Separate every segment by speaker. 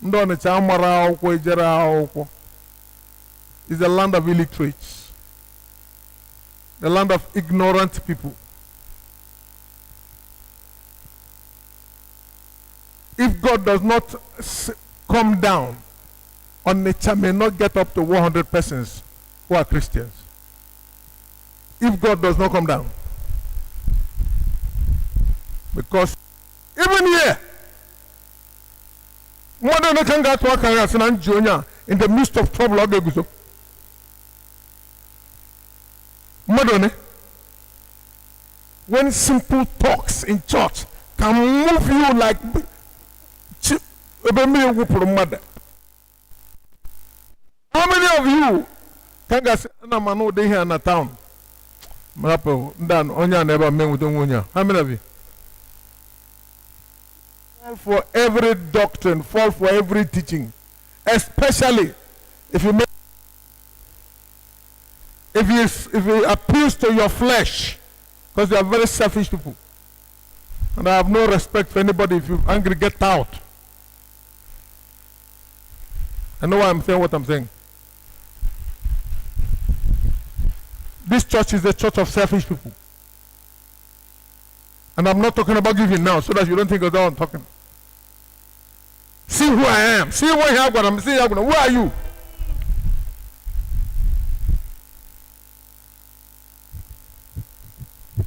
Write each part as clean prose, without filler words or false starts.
Speaker 1: It's the land of illiterates, the land of ignorant people. If God does not come down, Onitsha may not get up to 100 persons who are Christians. If God does not come down. Because even here, more than I can get to Junior in the midst of trouble. Modern, when simple talks in church can move you like how many of you can get here in the town? How many of you? Fall for every doctrine, fall for every teaching, especially if it appeals to your flesh, because you are very selfish people. And I have no respect for anybody. If you're angry, get out. I know why I'm saying what I'm saying. This church is the church of selfish people. And I'm not talking about giving now, so that you don't think of that I'm talking. See who I am. See what I have got. I'm saying, who are you?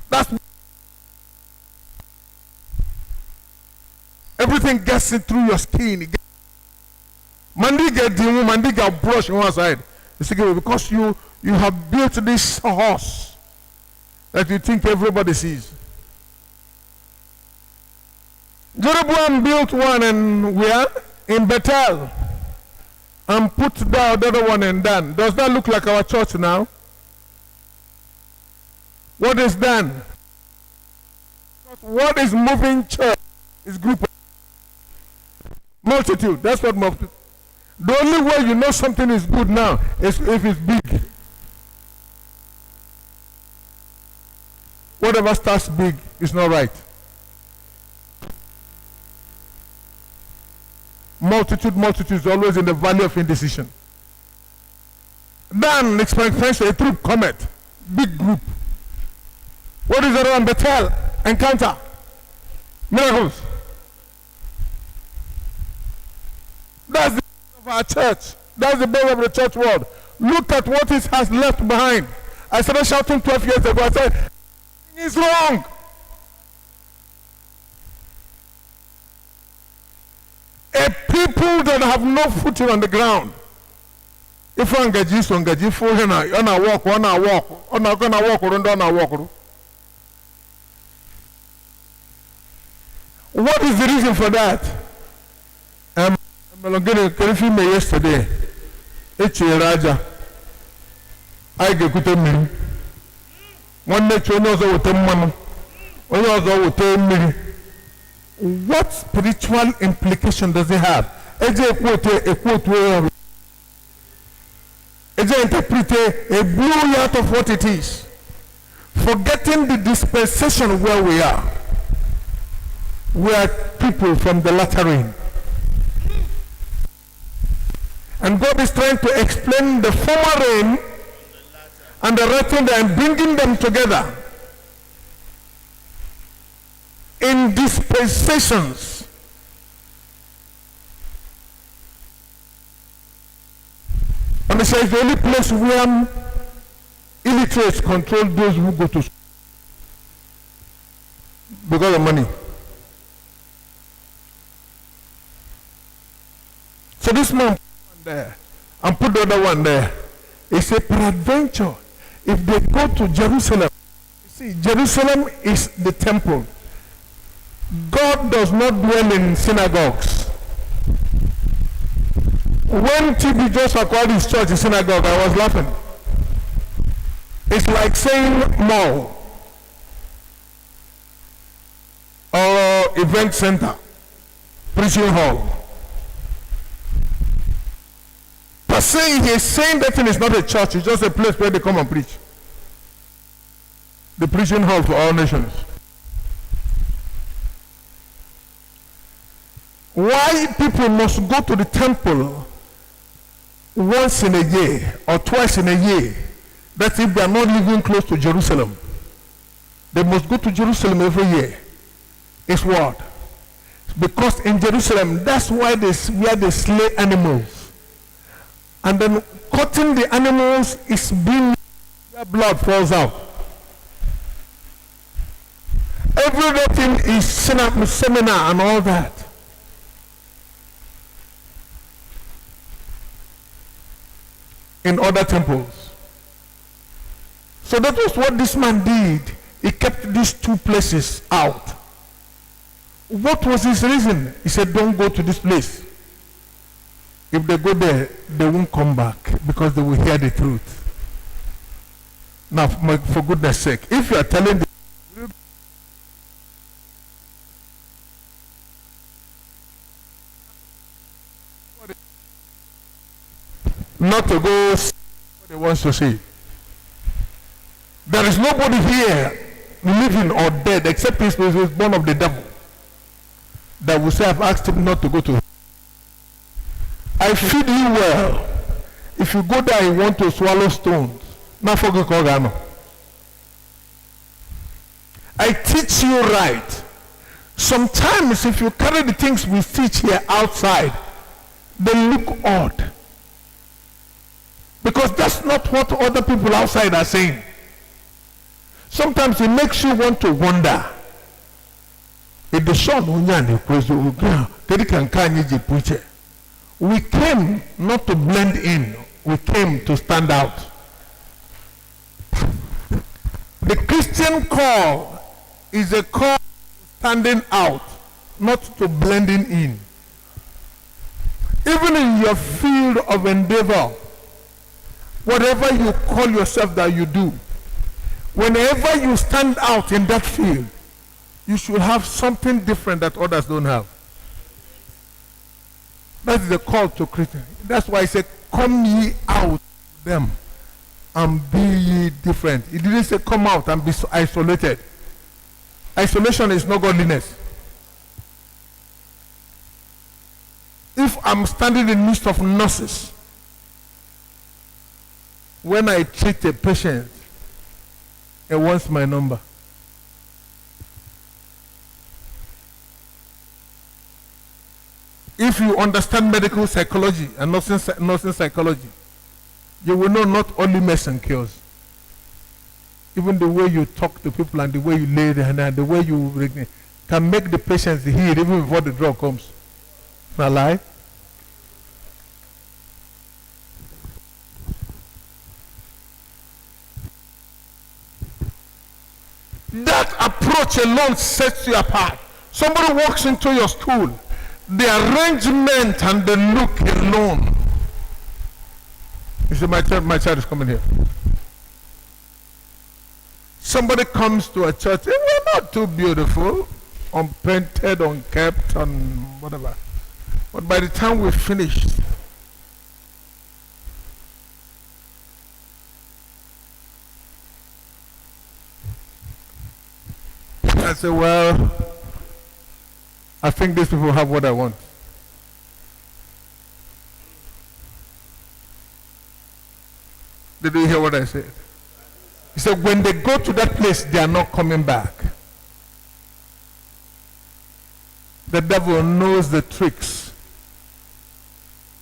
Speaker 1: That's everything gets in through your skin. Mandi get the Mandi get brush on one side. Because you have built this horse that you think everybody sees. Jeroboam built one in Bethel and put the other one in Dan. Does that look like our church now? What is Dan? What is moving church? Is group multitude. That's what multitude. The only way you know something is good now is if it's big. Whatever starts big is not right. Multitude is always in the valley of indecision. Then experience a troop comet, big group. What is around Bethel? Encounter, miracles. That's the base of our church. That's the base of the church world. Look at what it has left behind. I started shouting 12 years ago. I said, it's wrong. A people that have no footing on the ground. If one gets on get full on a walk, on a gonna walk around on a walk. What is the reason for that? I'm going to me yesterday. It's a Raja. I get to me. One day, you know, with them, with them. What spiritual implication does it have? Interpret a blue out of what it is, forgetting the dispensation where we are. We are people from the latter rain. And God is trying to explain the former rain and the latter rain and bringing them together in dispensations. And it says the only place where illiterates control those who go to school because of money. So this man put one there and put the other one there. He said, peradventure, if they go to Jerusalem, you see, Jerusalem is the temple. God does not dwell in synagogues. When TB Joshua called his church a synagogue, I was laughing. It's like saying mall or event center, preaching hall. But he's saying that thing is not a church, it's just a place where they come and preach. The preaching hall for all nations. Why people must go to the temple once in a year or twice in a year, that's if they are not living close to Jerusalem. They must go to Jerusalem every year. It's what? Because in Jerusalem, that's why where they slay animals. And then cutting the animals is being where blood falls out. Everything is seminar and all that. In other temples. So that was what this man did. He kept these two places out. What was his reason? He said, don't go to this place. If they go there, they won't come back because they will hear the truth. Now, for goodness sake, if you are telling the not to go see what they want to see. There is nobody here living or dead except he is born of the devil that will say, I've asked him not to go to him. I feed you well. If you go there and want to swallow stones, not forget Kogano. I teach you right. Sometimes if you carry the things we teach here outside, they look odd. Because that's not what other people outside are saying. Sometimes it makes you want to wonder. If the son we came not to blend in, we came to stand out. The Christian call is a call to standing out, not to blending in. Even in your field of endeavor, whatever you call yourself that you do, whenever you stand out in that field, you should have something different that others don't have. That is the call to Christians. That's why I said, come ye out to them and be ye different. It didn't say come out and be isolated. Isolation is not godliness. If I'm standing in the midst of nurses, when I treat a patient, it wants my number. If you understand medical psychology and nursing psychology, you will know not only medicine cures. Even the way you talk to people and the way you lay their hand and the way you can make the patients heal even before the drug comes. Not lie? That approach alone sets you apart. Somebody walks into your school, the arrangement and the look alone. You say, my child is coming here. Somebody comes to a church, and we're not too beautiful, unpainted, unkept, and whatever. But by the time we finish, I say, well, I think these people have what I want. Did you hear what I said? He said, when they go to that place, they are not coming back. The devil knows the tricks.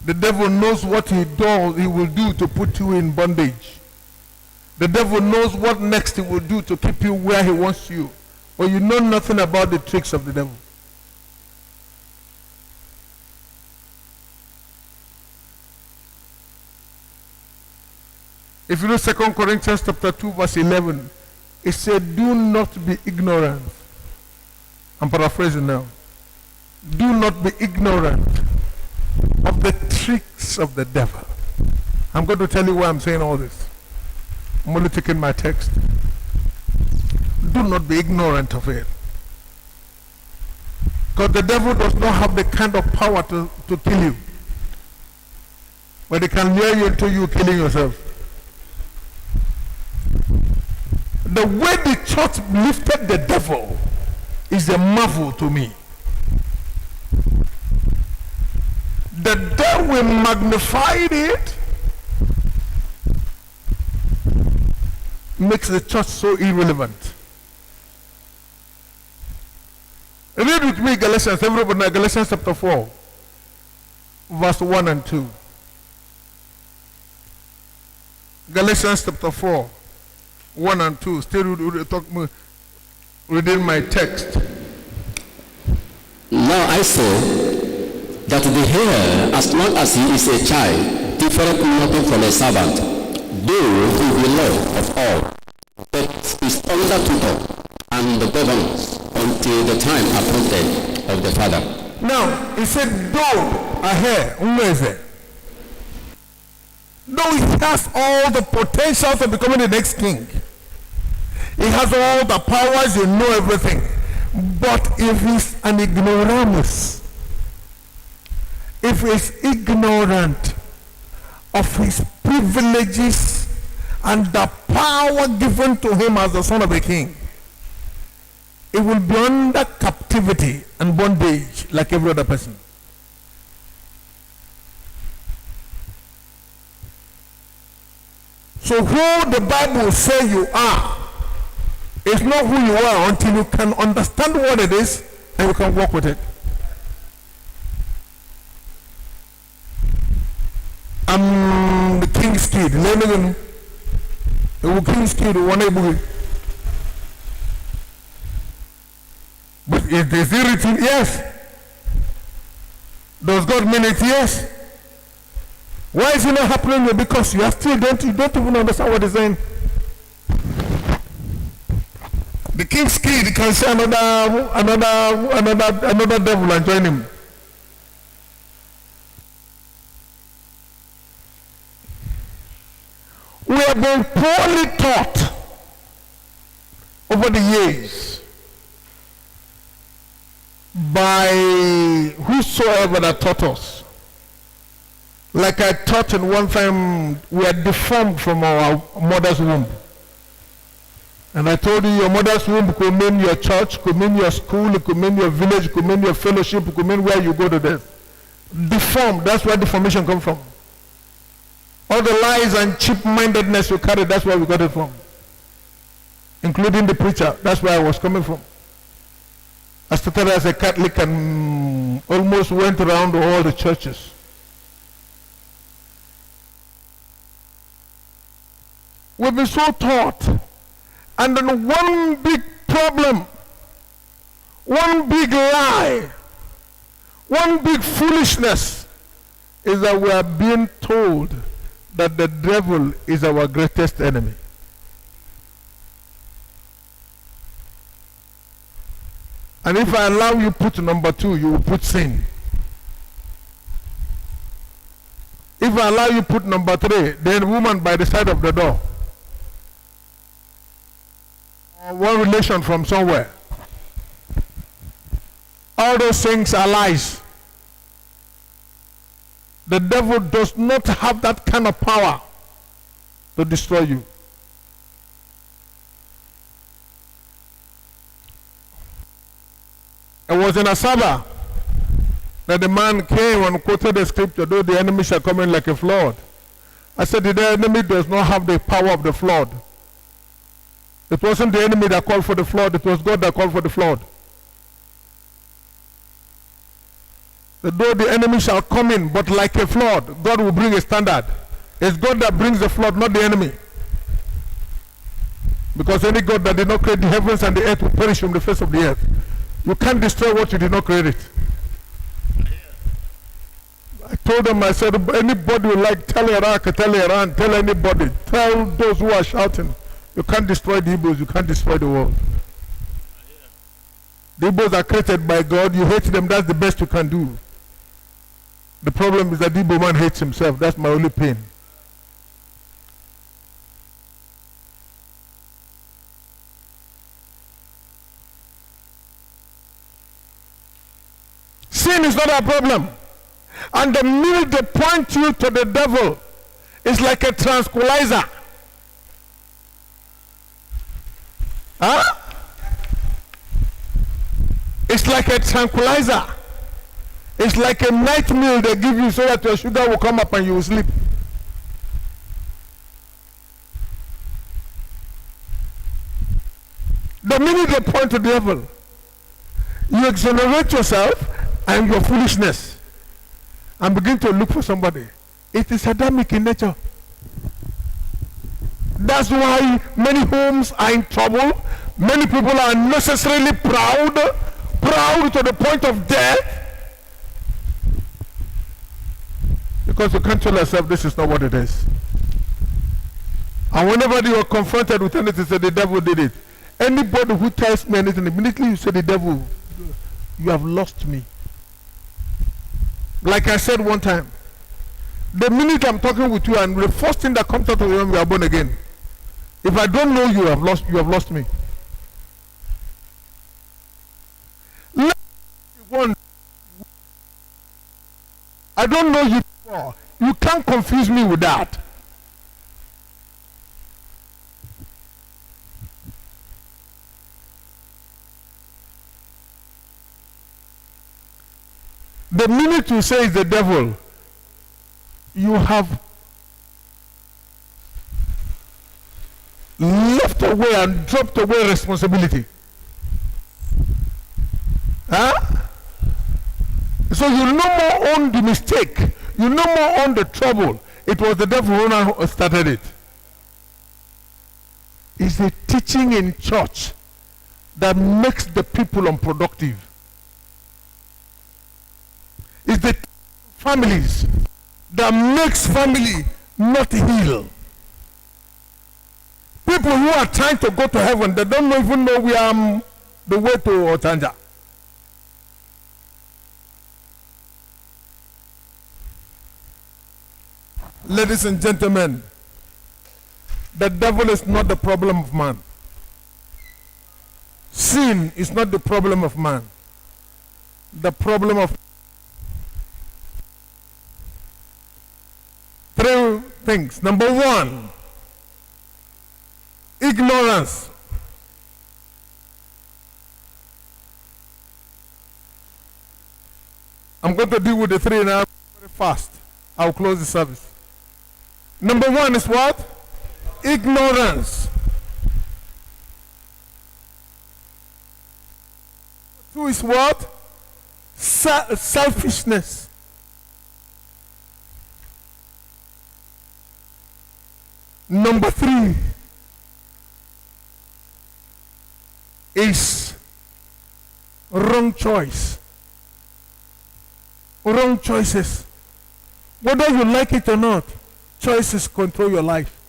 Speaker 1: The devil knows what he will do to put you in bondage. The devil knows what next he will do to keep you where he wants you. But you know nothing about the tricks of the devil. If you read 2 Corinthians chapter 2 verse 11, it said, do not be ignorant. I'm paraphrasing now. Do not be ignorant of the tricks of the devil. I'm going to tell you why I'm saying all this. I'm only taking my text. Do not be ignorant of it. Because the devil does not have the kind of power to kill you. But he can lure you into you killing yourself. The way the church lifted the devil is a marvel to me. The devil magnified it, makes the church so irrelevant. Read with me Galatians, everybody, Galatians chapter 4, verse 1 and 2. Galatians chapter 4, 1 and 2. Still reading my text.
Speaker 2: Now I say that the heir, as long as he is a child, differeth nothing from a servant, though he be Lord of all, but is under tutor and the governors until the time appointed of the father.
Speaker 1: Now, he said, though a heir, though he has all the potentials of becoming the next king, he has all the powers, you know everything. But if he's an ignoramus, if he's ignorant of his privileges and the power given to him as the son of a king, he will be under captivity and bondage like every other person. So who the Bible says you are is not who you are until you can understand what it is and you can work with it. I'm the king's kid. The king's kid, but is it written? Yes. Does God mean it? Yes. Why is it not happening? Because you don't even understand what he's saying. The king's kid can say another devil and join him. We have been poorly taught over the years by whosoever that taught us. Like I taught in one time, we are deformed from our mother's womb. And I told you your mother's womb could mean your church, could mean your school, it could mean your village, could mean your fellowship, it could mean where you go to death. Deformed, that's where deformation comes from. All the lies and cheap-mindedness you carry, that's where we got it from. Including the preacher, that's where I was coming from. I started as a Catholic and almost went around all the churches. We've been so taught. And then one big problem, one big lie, one big foolishness is that we are being told that the devil is our greatest enemy. And if I allow you put number 2, you will put sin. If I allow you put number 3, then woman by the side of the door. One relation from somewhere. All those things are lies. The devil does not have that kind of power to destroy you. It was in Asaba that the man came and quoted the scripture, though the enemy shall come in like a flood. I said the enemy does not have the power of the flood. It wasn't the enemy that called for the flood, it was God that called for the flood. Though the enemy shall come in, but like a flood, God will bring a standard. It's God that brings the flood, not the enemy. Because any God that did not create the heavens and the earth will perish from the face of the earth. You can't destroy what you did not create it. I told them, I said, anybody who like, tell Iraq, tell Iran, tell anybody, tell those who are shouting, you can't destroy the Igbos, you can't destroy the world. The Igbos are created by God, you hate them, that's the best you can do. The problem is that the Igbo man hates himself, that's my only pain. Sin is not our problem. And the minute they point you to the devil, it's like a tranquilizer. Huh? It's like a tranquilizer. It's like a night meal they give you so that your sugar will come up and you will sleep. The minute they point to the devil, you exonerate yourself and your foolishness and begin to look for somebody. It is Adamic in nature. That's why many homes are in trouble. Many people are unnecessarily proud to the point of death. Because you can't tell yourself this is not what it is. And whenever you are confronted with anything, say the devil did it. Anybody who tells me anything, immediately you say the devil, you have lost me. Like I said one time, the minute I'm talking with you and the first thing that comes out of your mouth, you are born again. If I don't know you, you have lost me. I don't know you before. You can't confuse me with that. The minute you say it's the devil, you have left away and dropped away responsibility. Huh? So you no more own the mistake. You no more own the trouble. It was the devil who started it. It's the teaching in church that makes the people unproductive. It's the families that makes family not heal. People who are trying to go to heaven, they don't even know we are the way to Otanja. Ladies and gentlemen, the devil is not the problem of man. Sin is not the problem of man. The problem of three things. Number one, ignorance. I'm going to deal with the three now very fast. I'll close the service. Number one is what? Ignorance. Two is what? Selfishness. Number three is wrong choice. Wrong choices. Whether you like it or not, choices control your life.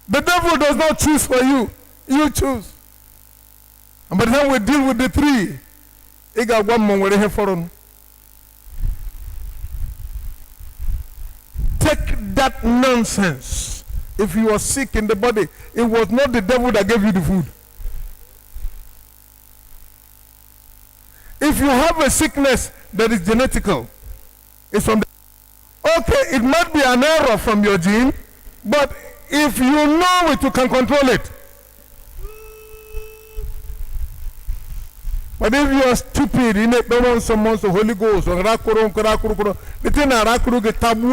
Speaker 1: The devil does not choose for you. You choose. And by the time we deal with the three, he got one more where for on. Take that nonsense. If you are sick in the body, it was not the devil that gave you the food. If you have a sickness that is genetical, it's from the okay, it might be an error from your gene, but if you know it, you can control it. But if you are stupid, you don't want someone to Holy Ghost or the thing rakuru get tabu.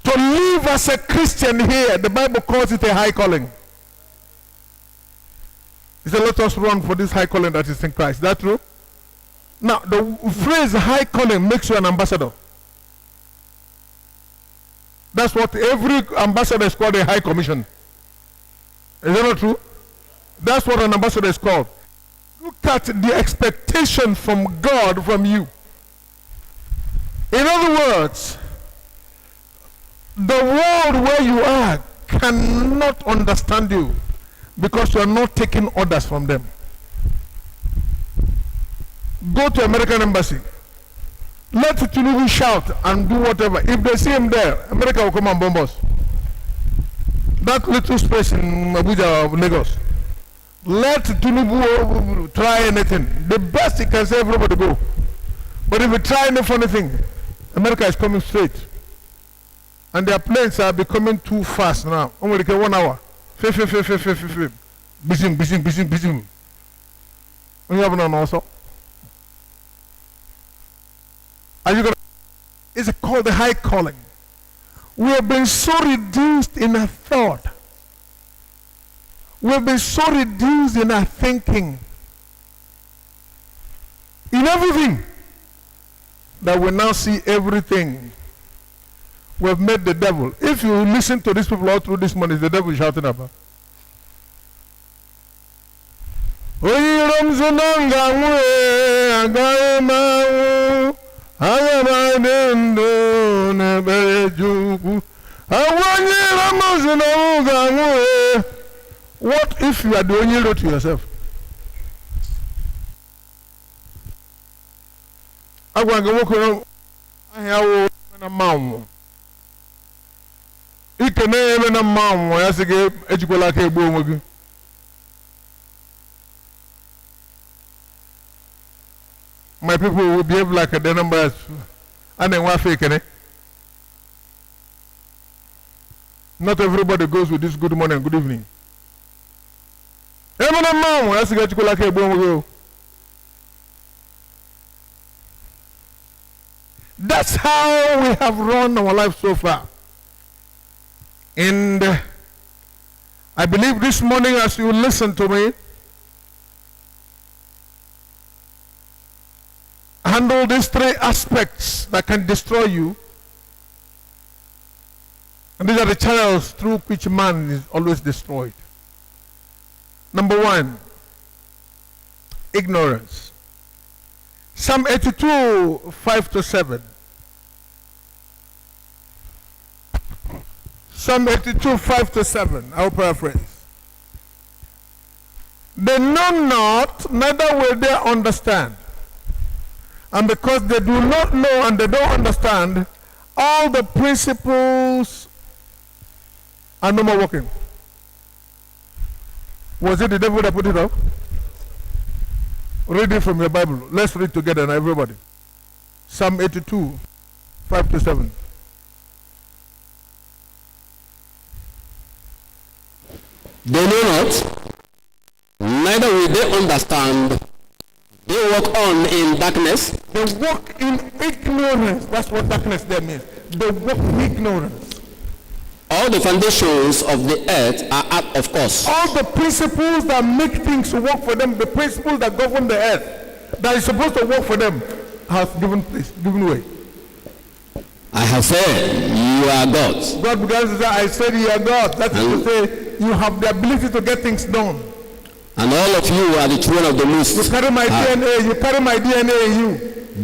Speaker 1: To live as a Christian here, the Bible calls it a high calling. He said, let us run for this high calling that is in Christ. Is that true? Now, the phrase high calling makes you an ambassador. That's what every ambassador is called, a high commission. Is that not true? That's what an ambassador is called. Look at the expectation from God from you. In other words, the world where you are cannot understand you because you are not taking orders from them. Go to American embassy. Let Tinubu shout and do whatever. If they see him there, America will come and bomb us. That little space in Abuja or Lagos. Let Tinubu try anything. The best he can say, everybody go. But if you try any funny thing, America is coming straight. And their planes are becoming too fast now. Only like 1 hour. Bising. You have none also. Are you gonna? It's called the high calling. We have been so reduced in our thought. We have been so reduced in our thinking. In everything. That we now see everything. We have made the devil. If you listen to these people all through this morning, the devil is shouting about. What if you are the only road to yourself? I want to walk around. I have a mouth. You can even a mouth. I say, "Educate a boom." My people will behave like the numbers, and then what fake, eh? Not everybody goes with this good morning and good evening. Even a mouth. I say, "Educate a boom." That's how we have run our life so far. And I believe this morning as you listen to me, handle these 3 aspects that can destroy you. And these are the channels through which man is always destroyed. Number 1, ignorance. Psalm 82, 5-7. Psalm 82, 5-7. I will paraphrase. They know not, neither will they understand. And because they do not know and they don't understand, all the principles are no more working. Was it the devil that put it up? Read it from your Bible. Let's read together now, everybody. Psalm 82, 5-7.
Speaker 2: They know not, neither will they understand. They walk on in darkness.
Speaker 1: They walk in ignorance. That's what darkness there means. They walk in ignorance.
Speaker 2: All the foundations of the earth are out of course.
Speaker 1: All the principles that make things work for them, the principles that govern the earth, that is supposed to work for them, has given way.
Speaker 2: I have said, you are gods.
Speaker 1: God began to say, I said you are God. That is to say, you have the ability to get things done.
Speaker 2: And all of you are the children of the Most.
Speaker 1: You carry my DNA, you carry my DNA in you.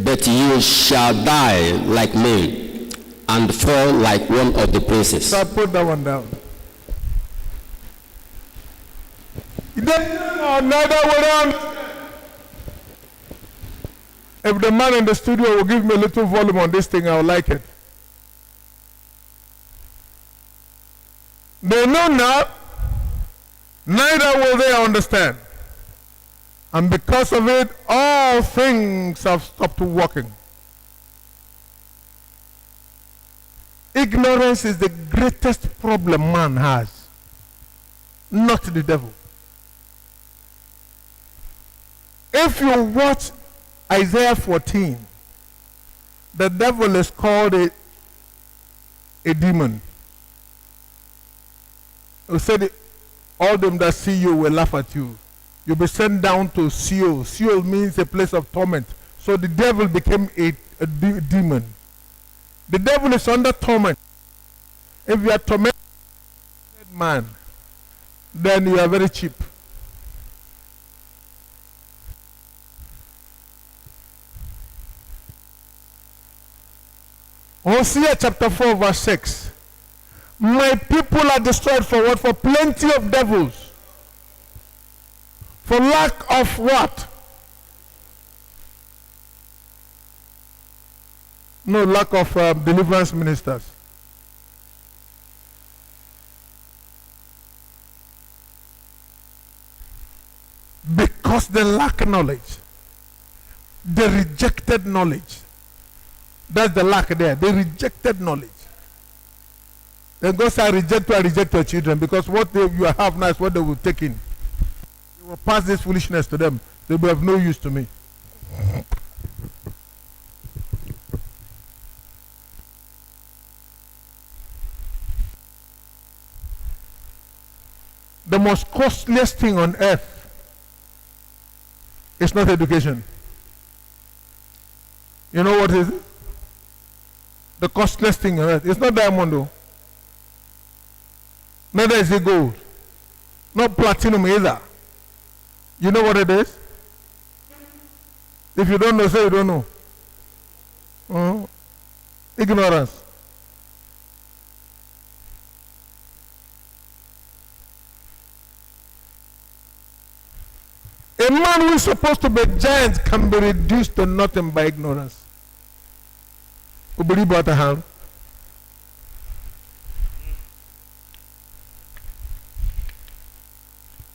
Speaker 2: But you shall die like men and fall like one of the princes.
Speaker 1: So I put that one down. Neither will. If the man in the studio will give me a little volume on this thing, I will like it. They know not, neither will they understand. And because of it, all things have stopped working. Ignorance is the greatest problem man has, not the devil. If you watch Isaiah 14, the devil is called a demon. He said, all them that see you will laugh at you. You'll be sent down to Sheol. Sheol means a place of torment. So the devil became a demon. The devil is under torment. If you are tormented man, then you are very cheap. Hosea chapter 4 verse 6. My people are destroyed for what? For plenty of devils. For lack of what? No, lack of deliverance ministers. Because they lack knowledge. They rejected knowledge. That's the lack there. They rejected knowledge. Then God said, I reject your children, because what you have now is what they will take in. You will pass this foolishness to them. They will have no use to me. The most costliest thing on earth is not education. You know what is it? The costliest thing on earth. It's not diamond though. Neither is it gold. Not platinum either. You know what it is? If you don't know, say you don't know. Ignorance. A man who is supposed to be a giant can be reduced to nothing by ignorance. Ubiri bought a hand.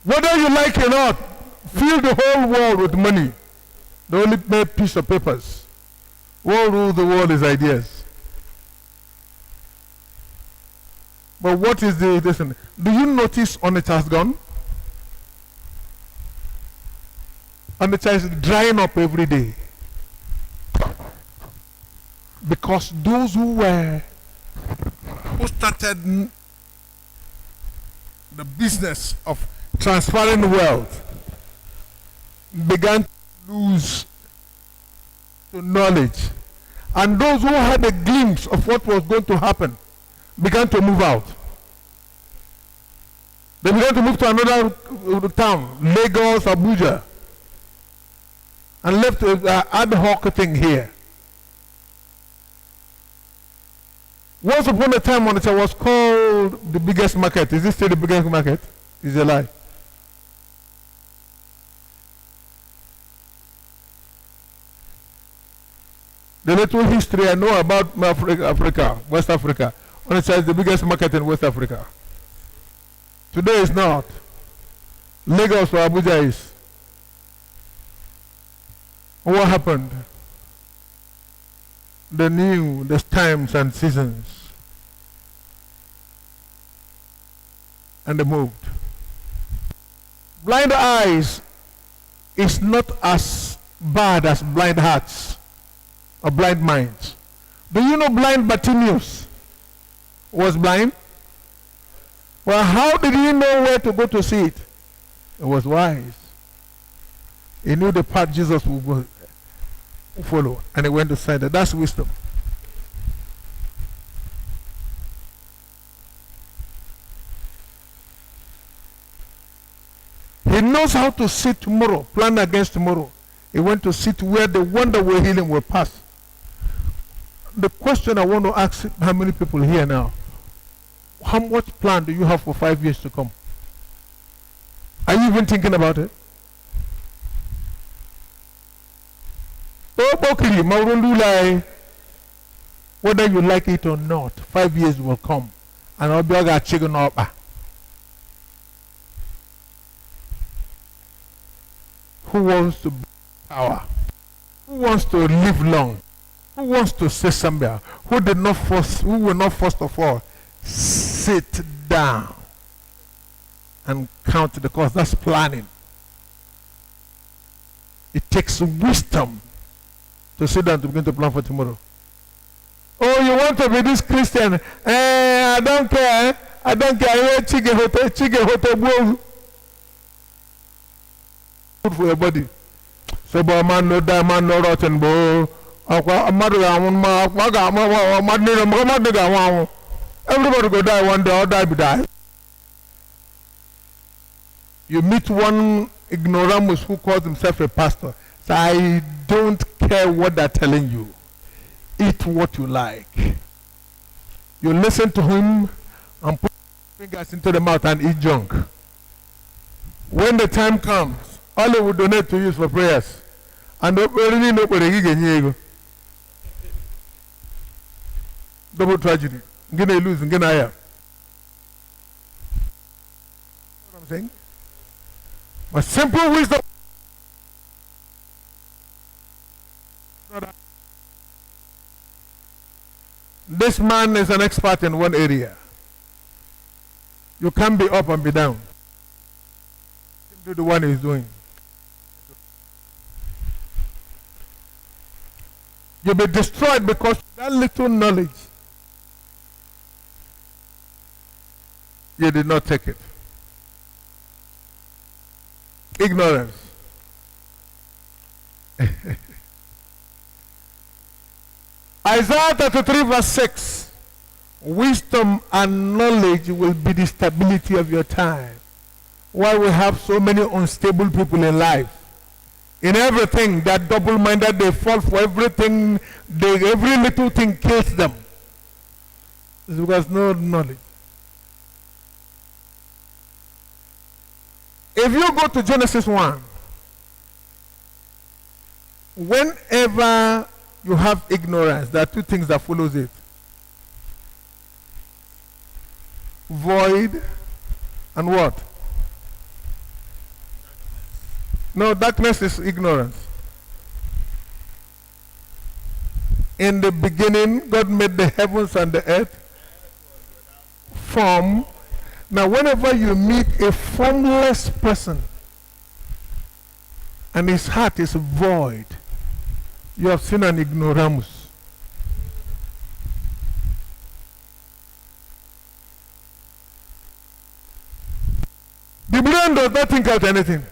Speaker 1: Whether you like it or not, fill the whole world with money. The only made piece of papers. What rules the world is ideas. But what is the listen? Do you notice Onitsha has gone? Onitsha is drying up every day. Because those who started the business of transferring wealth began to lose the knowledge. And those who had a glimpse of what was going to happen began to move out. They began to move to another town, Lagos, Abuja, and left an ad hoc thing here. Once upon a time, when it was called the biggest market. Is this still the biggest market? It's a lie. The little history I know about Africa, West Africa, when it says the biggest market in West Africa. Today is not. Lagos or Abuja is. What happened? They knew the times and seasons. And they moved. Blind eyes is not as bad as blind hearts or blind minds. Do you know blind Bartimaeus was blind? Well, how did he know where to go to see it? He was wise. He knew the path Jesus would go follow, and he went to find it. That's wisdom. He knows how to see tomorrow, plan against tomorrow. He went to sit where the wonder way healing will pass. The question I want to ask how many people here now, how much plan do you have for 5 years to come? Are you even thinking about it? Whether you like it or not, 5 years will come. And I'll be a chicken up. Who wants to be power? Who wants to live long? Who wants to stay somewhere? Who will not first of all sit down and count the cost? That's planning. It takes wisdom to sit down to begin to plan for tomorrow. Oh, you want to be this Christian? I don't care. I don't care. Chige good for your body. So, but man no die, man no rotten, bo. Everybody go die one day, or die. You meet one ignoramus who calls himself a pastor. So I don't care what they're telling you. Eat what you like. You listen to him and put fingers into the mouth and eat junk. When the time comes, all he will donate to you is for prayers. And nobody double tragedy. Gonna lose, gonna hire. What I'm saying? But simple wisdom. This man is an expert in one area. You can't be up and be down. Do the one he's doing. You'll be destroyed because of that little knowledge. You did not take it. Ignorance. Isaiah 33 verse 6. Wisdom and knowledge will be the stability of your time. Why we have so many unstable people in life? In everything, they're double-minded, they fall for everything, every little thing kills them. It's because no knowledge. If you go to Genesis 1, whenever you have ignorance, there are two things that follows it. Void and what? No, darkness is ignorance. In the beginning, God made the heavens and the earth. Form. Now, whenever you meet a formless person and his heart is void, you have seen an ignoramus. The brain does not think out anything.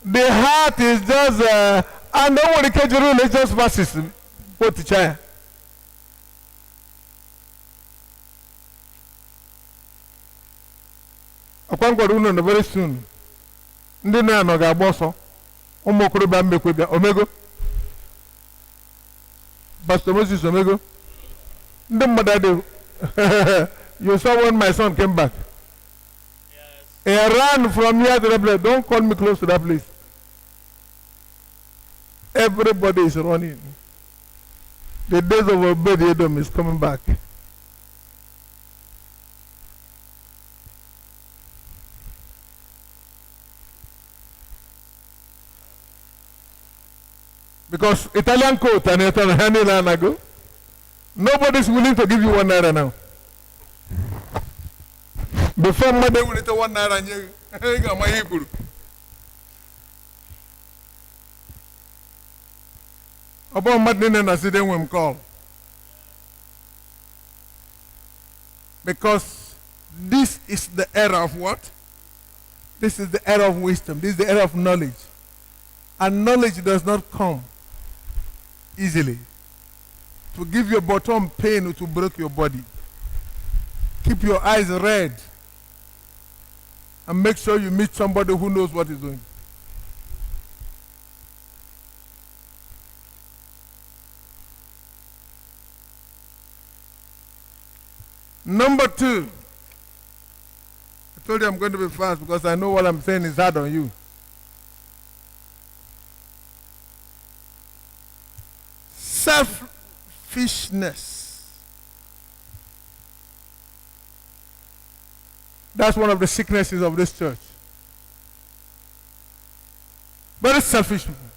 Speaker 1: The heart is just, and no one can do religious verses. What to try? Upon God, very soon. Ndị na-anọ ga-agba ọsọ ụmụ okorobịa mmekwebịa omego Pastor Moses omego ndị mmadụ adịghị. You saw when my son came back. He ran from here to the place. Don't call me close to that place. Everybody is running. The days of Obed-Edom is coming back. Because Italian coat and Italian hand ago, nobody is willing to give you 1 naira now. Before Monday, we need 1 naira and you got my Hebrew. About Madden and I said, then we call. Because this is the era of what? This is the era of wisdom. This is the era of knowledge. And knowledge does not come easily. To give your bottom pain or to break your body. Keep your eyes red. And make sure you meet somebody who knows what he's doing. Number 2. I told you I'm going to be fast because I know what I'm saying is hard on you. Selfishness. That's one of the sicknesses of this church. Very selfish people.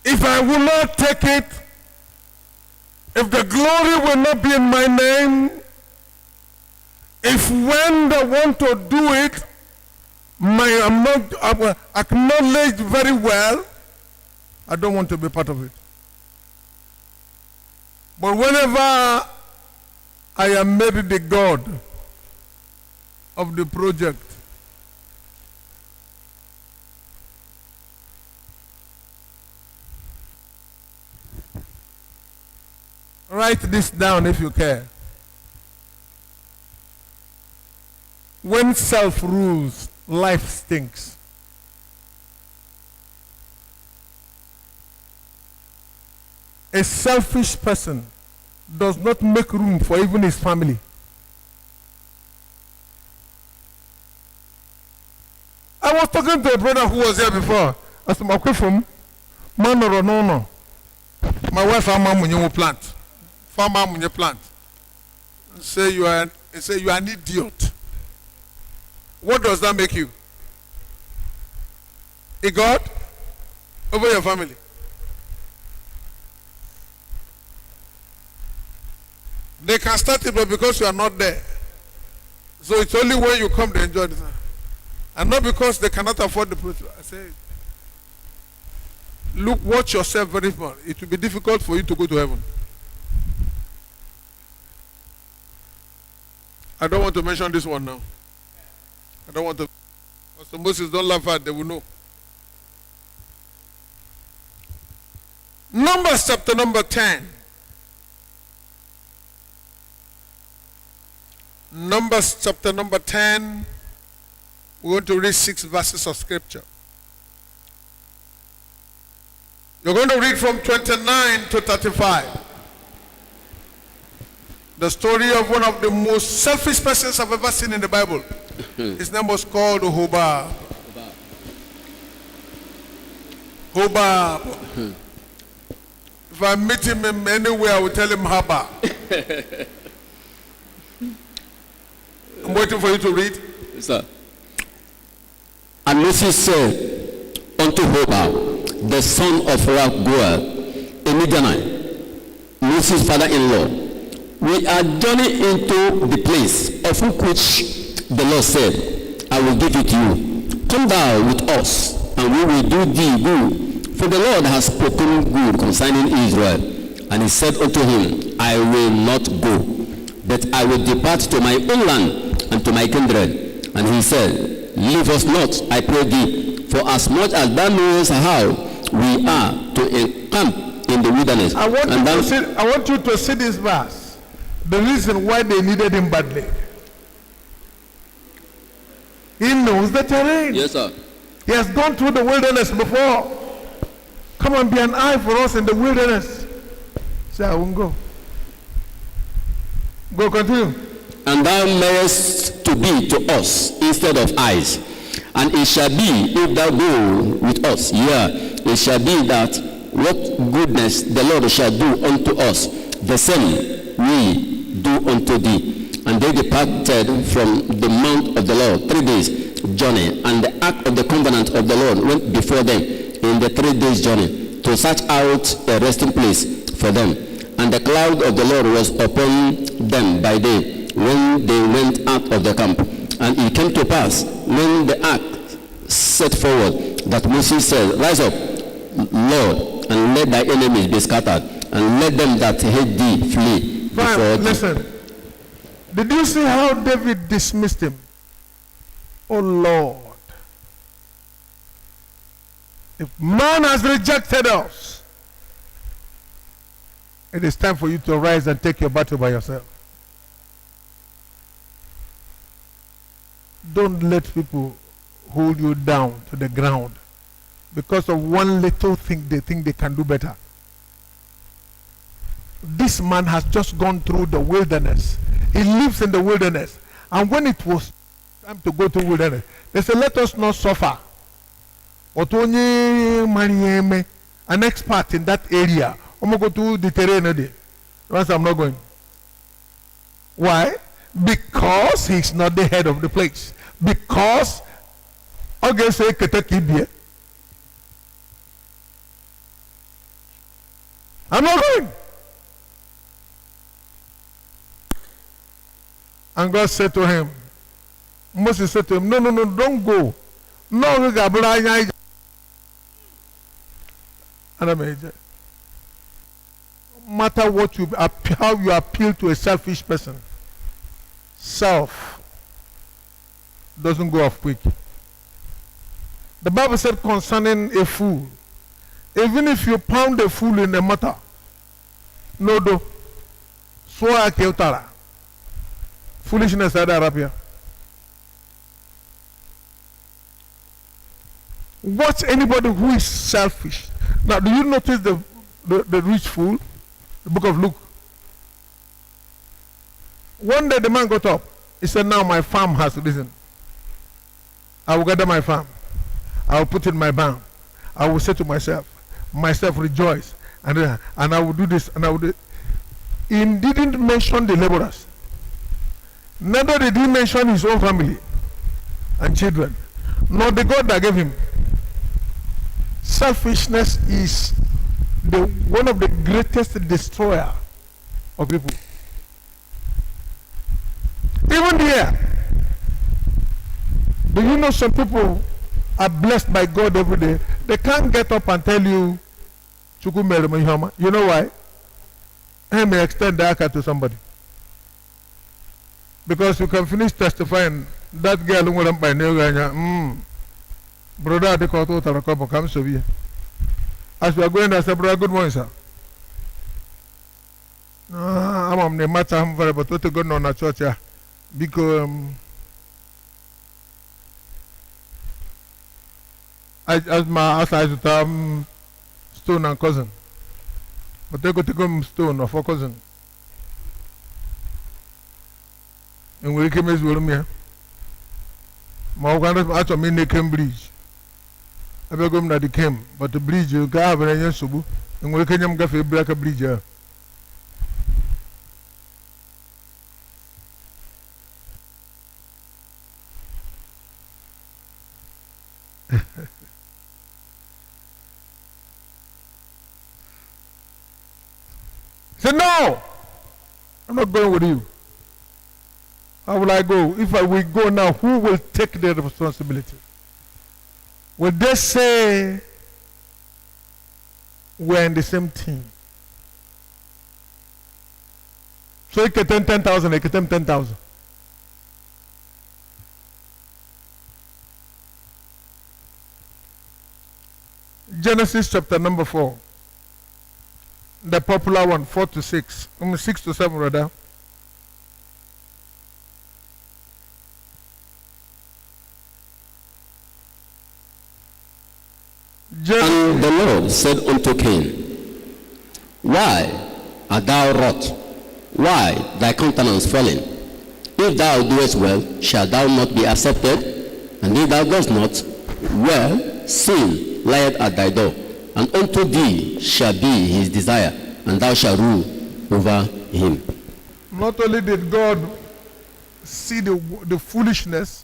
Speaker 1: If I will not take it, if the glory will not be in my name, if when they want to do it, I'm not acknowledged very well, I don't want to be part of it. But whenever I am made the God of the project, write this down if you care. When self rules, life stinks. A selfish person does not make room for even his family. I was talking to a brother who was here before. I said, "Makwefum, man or no. My wife farmer munye plant. Farmer munye plant. Say you are an idiot. What does that make you? A God? over your family. They can start it, but because you are not there. So it's only when you come they enjoy it. And not because they cannot afford the place. I say, look, watch yourself very much. It will be difficult for you to go to heaven. I don't want to mention this one now. I don't want to. Pastor Moses, don't laugh at, they will know. Numbers chapter number 10. Numbers chapter number 10. We're going to read 6 verses of scripture. You're going to read from 29 to 35. The story of one of the most selfish persons I've ever seen in the Bible. His name was called Hobab. Hobab. If I meet him anywhere, I will tell him Haba. I'm waiting for you to read.
Speaker 2: Yes, sir. And Moses said unto Hobab, the son of Raguel, a Midianite, Moses' father-in-law, we are journeying into the place of which the Lord said, I will give it to you. Come thou with us, and we will do thee good. For the Lord has spoken good concerning Israel. And he said unto him, I will not go, but I will depart to my own land and to my kindred. And he said, leave us not, I pray thee, for as much as thou knowest how we are to encamp in the wilderness.
Speaker 1: I want you to see this verse. The reason why they needed him badly. He knows the terrain.
Speaker 2: Yes, sir.
Speaker 1: He has gone through the wilderness before. Come and be an eye for us in the wilderness. Say, I won't go. Go, continue.
Speaker 2: And thou mayest to be to us instead of eyes. And it shall be, if thou go with us, it shall be that what goodness the Lord shall do unto us, the same we do unto thee. And they departed from the mount of the Lord 3 days journey, and the ark of the covenant of the Lord went before them in the 3 days journey to search out a resting place for them. And the cloud of the Lord was upon them by day when they went out of the camp. And it came to pass when the ark set forward that Moses said, rise up, Lord, and let thy enemies be scattered, and let them that hate thee flee before thee.
Speaker 1: Listen. Did you see how David dismissed him? Oh Lord, if man has rejected us, it is time for you to rise and take your battle by yourself. Don't let people hold you down to the ground because of one little thing they think they can do better. This man has just gone through the wilderness. He lives in the wilderness. And when it was time to go to wilderness, they said, let us not suffer. An expert in that area. I'm going to go to the terrain. Once I'm not going. Why? Because he's not the head of the place. Because I'm not going. And God said to him, Moses said to him, no, don't go. No, matter what how you appeal to a selfish person, self doesn't go off quick. The Bible said concerning a fool, even if you pound a fool in the matter, no do. Swa keutara. Foolishness at Arabia. Watch anybody who is selfish. Now, do you notice the rich fool? The book of Luke. One day the man got up. He said, now my farm has risen. I will gather my farm. I will put in my barn. I will say to myself rejoice. And I will do this and I will do it. He didn't mention the laborers. Neither did he mention his own family and children, nor the God that gave him. Selfishness is one of the greatest destroyer of people. Even here, do you know some people are blessed by God every day? They can't get up and tell you, Chuku mere me ihoma. You know why? I may extend the aka to somebody. Because you can finish testifying that girl who went by New brother, they call to Tarakobo, come so here. As we are going, I said, brother, good morning, sir. I'm on the matter, I'm very, but to go on a church here. Because as I to stone and cousin. But they go to come stone or for cousin. And we came as well, me. My grand actually mean Cambridge. I beg him that he came, but the bridge you can't have any subu, and we can get a black bridge. He said, no, I'm not going with you. How will I go? If I will go now, who will take the responsibility? Will they say we're in the same team? So he can 10,000, he can 10,000. Genesis chapter number 4. The popular one, 4 to 6. 6 to 7 rather.
Speaker 2: And the Lord said unto Cain, why art thou wroth? Why thy countenance fallen? If thou doest well, shalt thou not be accepted? And if thou dost not, well, sin lieth at thy door, and unto thee shall be his desire, and thou shalt rule over him.
Speaker 1: Not only did God see the foolishness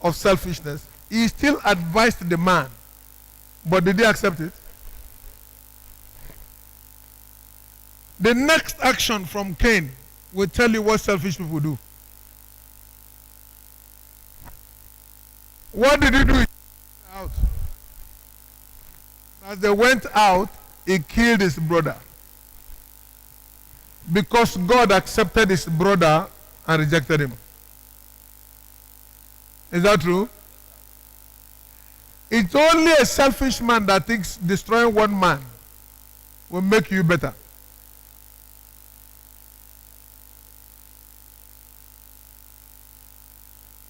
Speaker 1: of selfishness, he still advised the man. But did he accept it? The next action from Cain will tell you what selfish people do. What did he do? Out. As they went out, he killed his brother. Because God accepted his brother and rejected him. Is that true? It's only a selfish man that thinks destroying one man will make you better.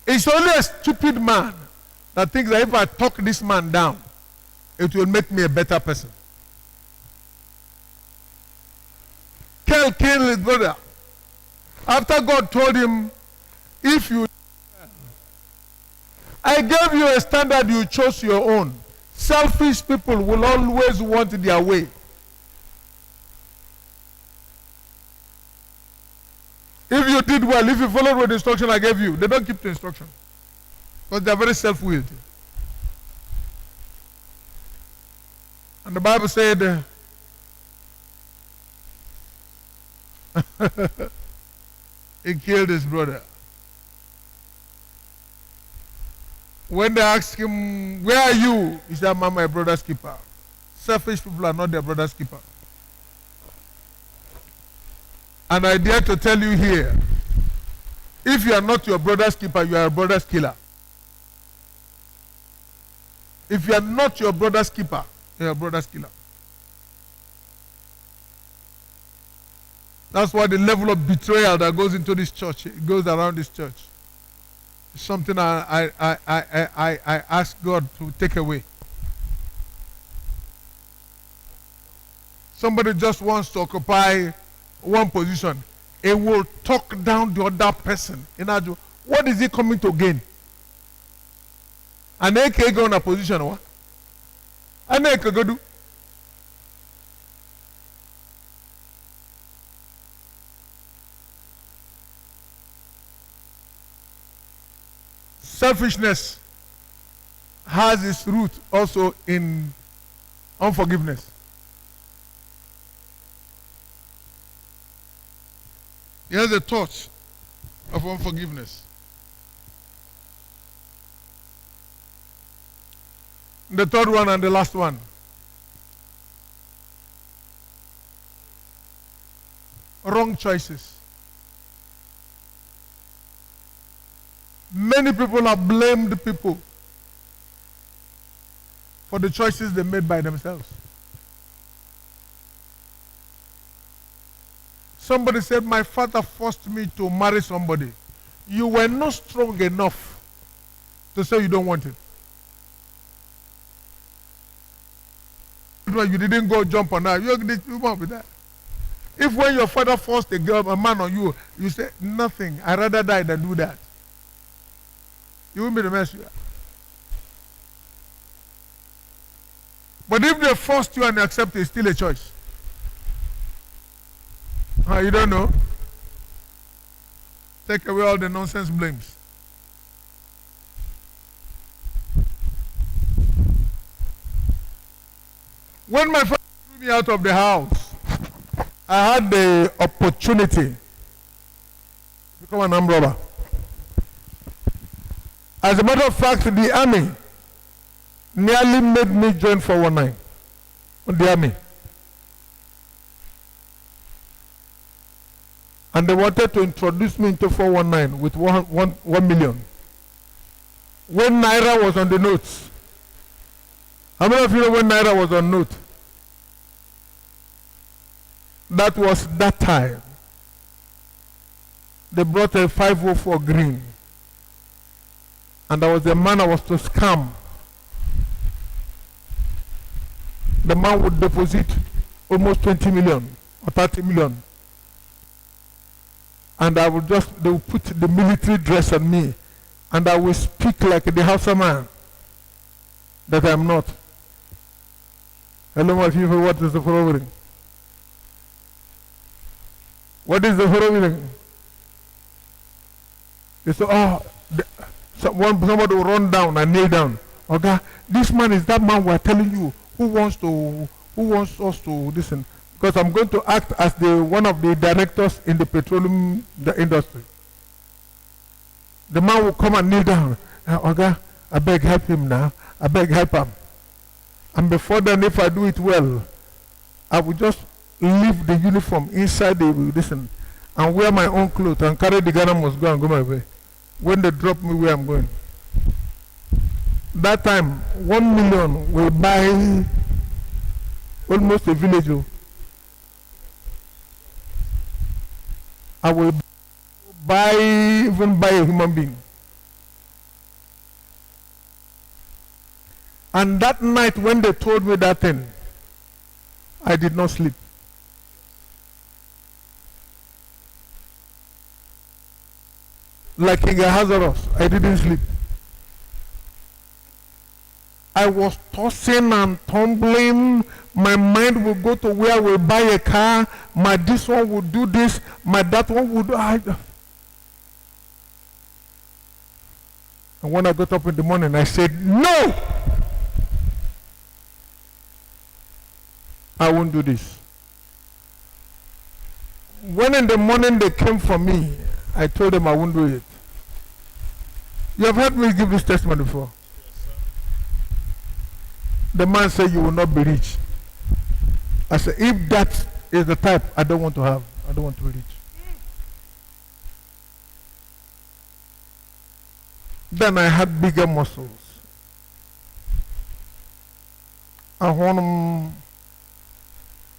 Speaker 1: It's only a stupid man that thinks that if I talk this man down, it will make me a better person. Cain killed his brother. After God told him, if you I gave you a standard, you chose your own. Selfish people will always want their way. If you did well, if you followed the instruction I gave you, they don't keep the instruction. Because they are very self-willed. And the Bible said, he killed his brother. When they asked him, where are you? He said, I'm my brother's keeper. Selfish people are not their brother's keeper. And I dare to tell you here, if you are not your brother's keeper, you are a brother's killer. If you are not your brother's keeper, you are a brother's killer. That's why the level of betrayal that goes into this church, it goes around this church. It's something I ask God to take away. Somebody just wants to occupy one position. It will talk down the other person. What is he coming to gain? An AK go in a position, what? An AK go do? Selfishness has its root also in Unforgiveness. He has a touch of unforgiveness. The third one and the last one. Wrong choices. Many people have blamed people for the choices they made by themselves. Somebody said, my father forced me to marry somebody. You were not strong enough to say you don't want it. You didn't go jump on that. You won't be that. If when your father forced a man on you, you say, nothing, I'd rather die than do that. You won't be the mess you are. But if they forced you and you accept it, it's still a choice. You don't know? Take away all the nonsense blames. When my father threw me out of the house, I had the opportunity to become an armed robber. As a matter of fact, the army nearly made me join 419 in the army. And they wanted to introduce me into 419 with 1 million. When Naira was on the notes. How many of you know when Naira was on note? That was that time. They brought a 504 green. And there was a man I was to scam. The man would deposit almost 20 million or 30 million. And they would put the military dress on me. And I will speak like the Hausa man that I'm not. Hello, my people, what is the following? What is the following? They say, somebody will run down and kneel down. Okay, this man is that man we're telling you who wants us to listen. Because I'm going to act as one of the directors in the petroleum industry. The man will come and kneel down. Okay, I beg help him now. I beg help him. And before then, if I do it well, I will just leave the uniform inside the listen and wear my own clothes and carry the Ghana must go and go my way. When they drop me where I'm going. That time, 1 million will buy almost a village. I will even buy a human being. And that night when they told me that thing, I did not sleep. Like King Ahasuerus, I didn't sleep. I was tossing and tumbling. My mind would go to where I will buy a car. My this one would do this. My that one would do. And when I got up in the morning, I said, no! I won't do this. When in the morning they came for me, I told them I won't do it. You have heard me give this testimony before. The man said, you will not be rich. I said, if that is the type I don't want to have, I don't want to be rich. Then I had bigger muscles. I want them,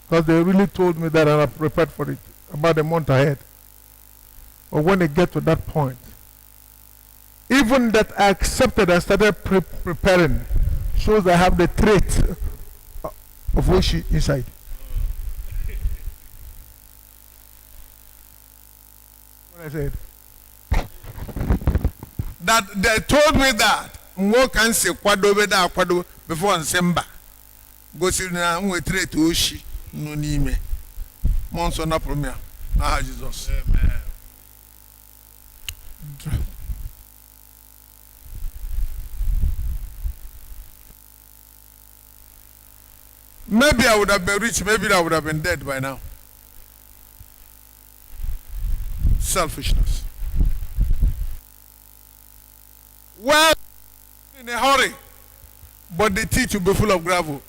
Speaker 1: because they really told me that I prepared for it about a month ahead. But when they get to that point, even that I accepted and started preparing, shows I have the trait of Oshi inside. What I said. That they told me that more can say kwado before December. Go see na we trait Oshi no ni me. Monso na premier. Ah Jesus. Amen. Maybe I would have been rich, maybe I would have been dead by now. Selfishness. Well, in a hurry, but the teeth will be full of gravel.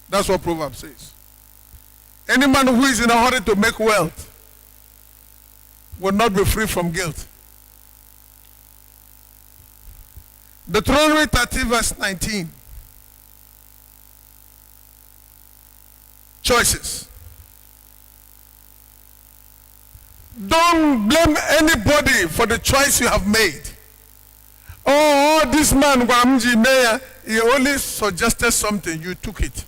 Speaker 1: That's what Proverbs says. Any man who is in a hurry to make wealth will not be free from guilt. Deuteronomy 30 verse 19. Choices. Don't blame anybody for the choice you have made. Oh, this man, Gwamji Mayor, he only suggested something, you took it.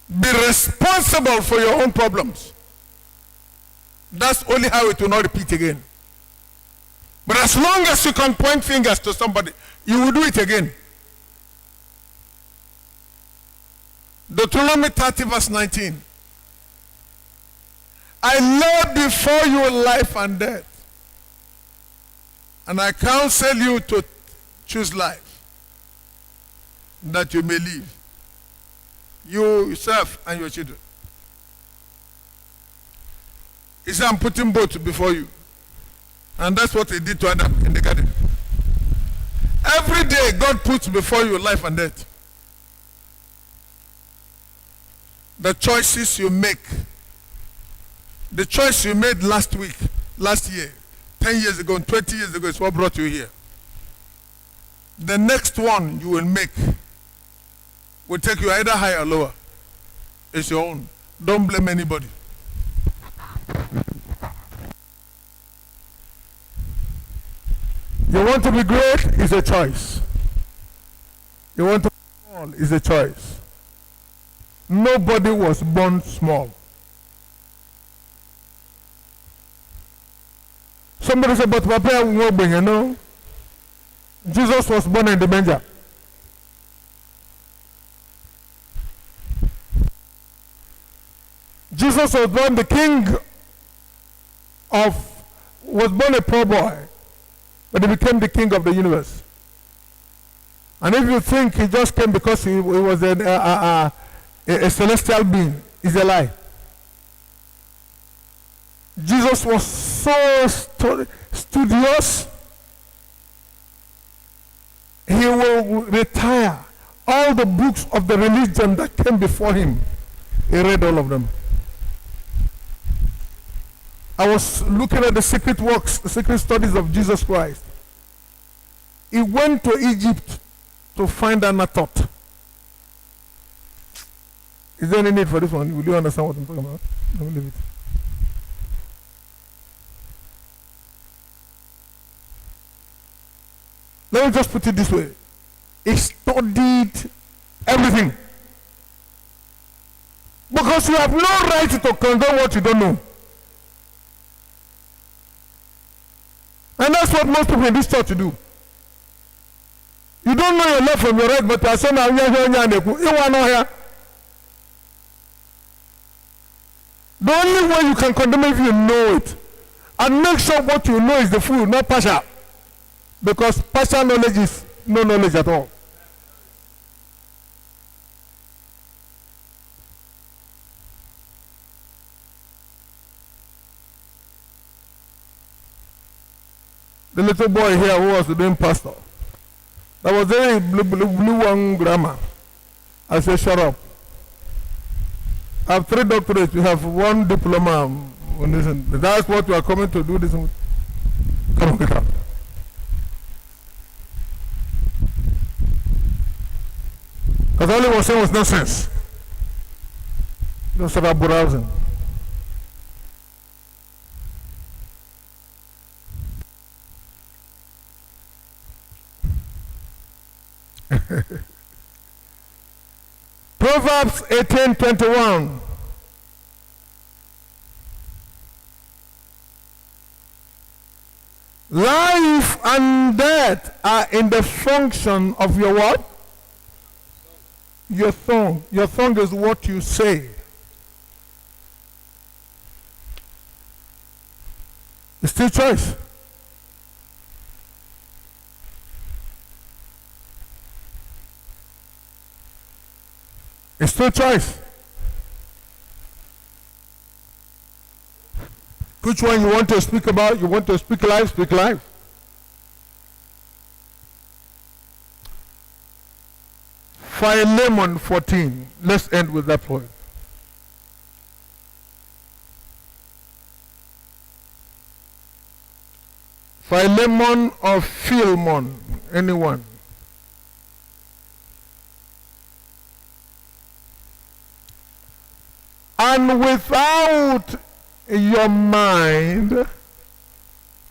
Speaker 1: Be responsible for your own problems. That's only how it will not repeat again. But as long as you can point fingers to somebody, you will do it again. Deuteronomy 30 verse 19. I lay before you life and death, and I counsel you to choose life, that you may live, you yourself and your children. He said, I'm putting both before you. And that's what he did to Adam in the garden. Every day God puts before you life and death. The choices you make. The choice you made last week, last year, 10 years ago, 20 years ago is what brought you here. The next one you will make will take you either higher or lower. It's your own. Don't blame anybody. You want to be great is a choice. You want to be small is a choice. Nobody was born small. Somebody said, but Papa, you know, Jesus was born in the manger. Jesus was born was born a poor boy, but he became the king of the universe. And if you think he just came because he was a celestial being, it's a lie. Jesus was so studious, he will retire all the books of the religion that came before him. He read all of them. I was looking at the secret works, the secret studies of Jesus Christ. He went to Egypt to find Anatot. Is there any need for this one? Will you understand what I'm talking about? Let me leave it. Let me just put it this way. He studied everything. Because you have no right to condemn what you don't know. And that's what most people in this church do. You don't know your left from your right, but you are saying, you want to hear. The only way you can condemn if you know it. And make sure what you know is the full, not partial. Because partial knowledge is no knowledge at all. The little boy here who was doing pastor, that was very blue one grammar. I said, shut up. I have 3 doctorates. We have 1 diploma. That's what we are coming to do this. Come on, get up. Because all he was saying was nonsense. Don't start browsing. Proverbs 18:21. Life and death are in the function of your what? Your tongue. Your tongue is what you say. It's still choice. It's still choice. Which one you want to speak about? You want to speak life? Speak life. Philemon 14. Let's end with that point. Philemon or Philemon? Anyone? And without your mind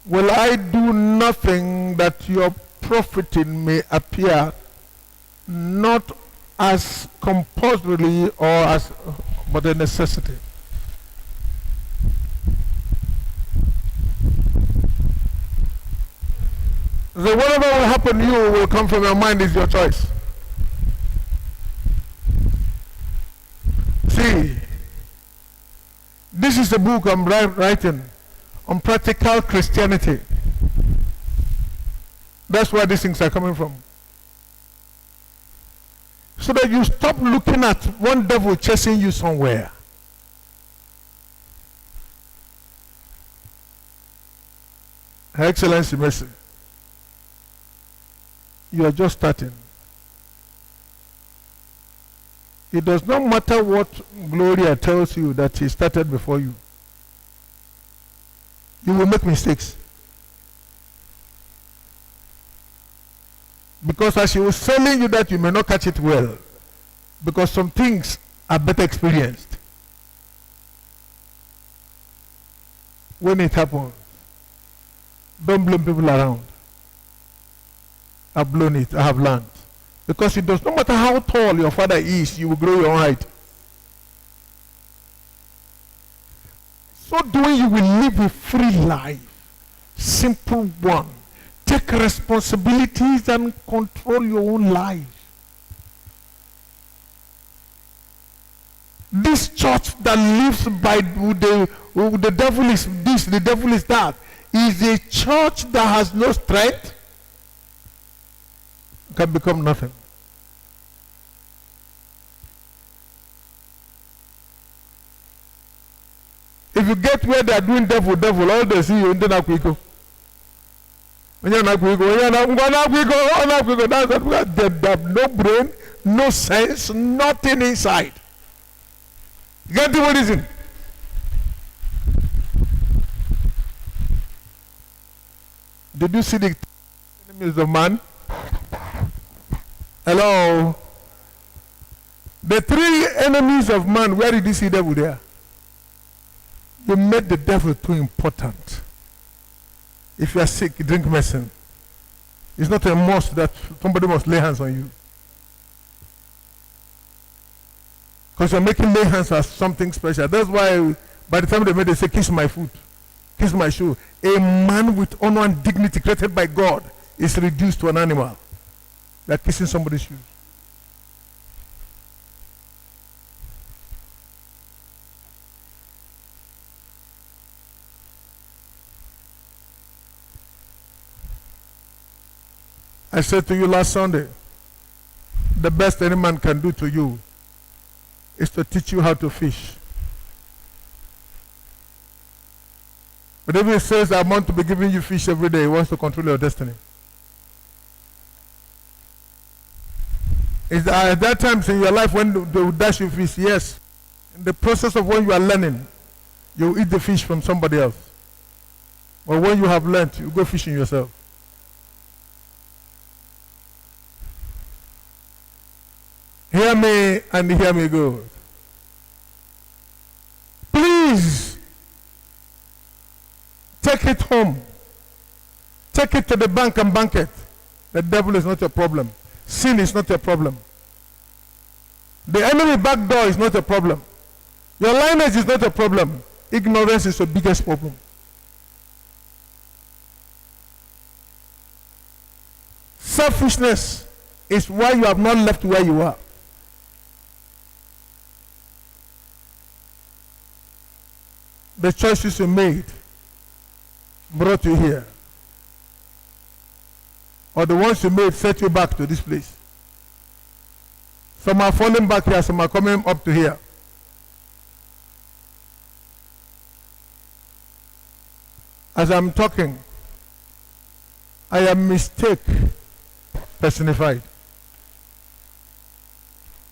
Speaker 1: will I do nothing that your profiting may appear, not as compulsorily or as but a necessity. So whatever will happen to you will come from your mind, is your choice. See, this is the book I'm writing on practical Christianity. That's where these things are coming from. So that you stop looking at one devil chasing you somewhere. Her Excellency Mercy, you are just starting. It does not matter what Gloria tells you that he started before you. You will make mistakes. Because as she was telling you that, you may not catch it well. Because some things are better experienced. When it happens, don't blame people around. I've blown it, I have learned. Because it does not matter how tall your father is, you will grow your own height. So doing, you will live a free life. Simple one. Take responsibilities and control your own life. This church that lives by the devil is this, the devil is that, is a church that has no strength, can become nothing. If you get where they are doing devil, all they see you in the Nakwiko. When you're Nakwiko, that's because they have no brain, no sense, nothing inside. Get the what is it? Did you see the enemies of man? Hello? The three enemies of man, where did you see devil there? You made the devil too important. If you are sick, drink medicine. It's not a must that somebody must lay hands on you. Because you're making lay hands as something special. That's why by the time they made, they say, kiss my foot, kiss my shoe. A man with honor and dignity created by God is reduced to an animal. They're kissing somebody's shoes. I said to you last Sunday, the best any man can do to you is to teach you how to fish. But if he says, I want to be giving you fish every day, he wants to control your destiny. Is at that times in your life when they will dash you fish? Yes. In the process of when you are learning, you will eat the fish from somebody else. But when you have learned, you go fishing yourself. Hear me and hear me good. Please take it home. Take it to the bank and bank it. The devil is not a problem. Sin is not a problem. The enemy back door is not a problem. Your lineage is not a problem. Ignorance is the biggest problem. Selfishness is why you have not left where you are. The choices you made brought you here. Or the ones you made set you back to this place. Some are falling back here, some are coming up to here. As I'm talking, I am mistake personified.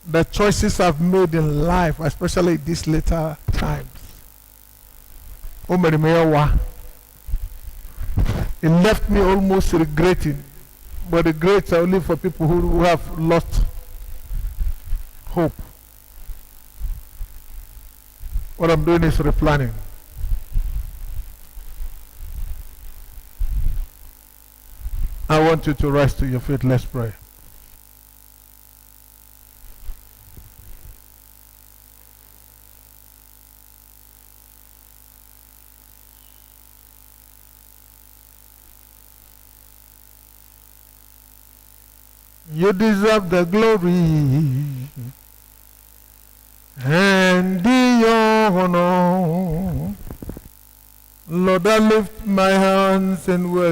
Speaker 1: The choices I've made in life, especially these later times. It left me almost regretting. But regrets are only for people who have lost hope. What I'm doing is replanning. I want you to rise to your feet. Let's pray. You deserve the glory and the honor. Lord, I lift my hands and worship.